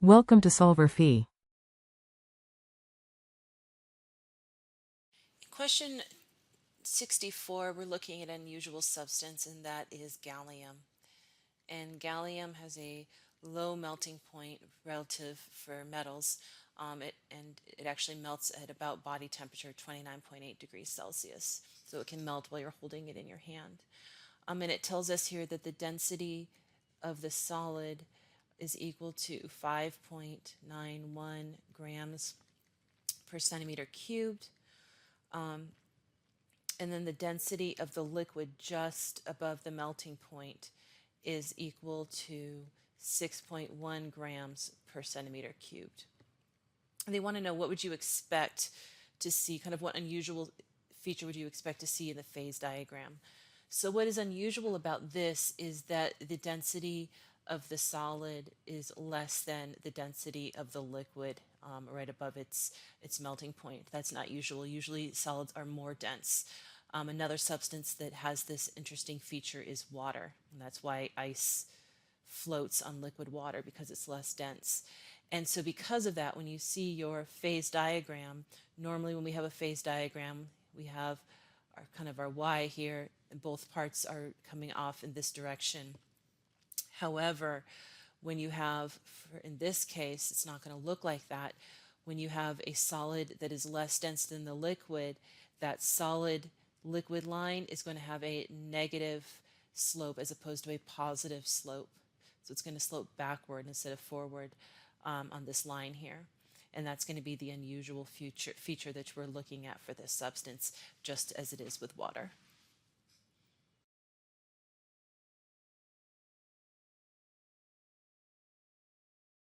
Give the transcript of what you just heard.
Welcome to solverfy. Question 64, we're looking at an unusual substance, and that is gallium. And gallium has a low melting point relative for metals. It actually melts at about body temperature, 29.8 degrees Celsius. So it can melt while you're holding it in your hand. And it tells us here that the density of the solid is equal to 5.91 grams per centimeter cubed. And then the density of the liquid just above the melting point is equal to 6.1 grams per centimeter cubed. And they want to know, what would you expect to see, kind of what unusual feature would you expect to see in the phase diagram? So what is unusual about this is that the density of the solid is less than the density of the liquid right above its melting point. That's not usual. Usually solids are more dense. Another substance that has this interesting feature is water, and that's why ice floats on liquid water, because it's less dense. And so because of that, when you see your phase diagram, normally when we have a phase diagram, we have our y here, and both parts are coming off in this direction. However, when you have, in this case, it's not going to look like that. When you have a solid that is less dense than the liquid, that solid liquid line is going to have a negative slope as opposed to a positive slope. So it's going to slope backward instead of forward on this line here. And that's going to be the unusual feature that we're looking at for this substance, just as it is with water.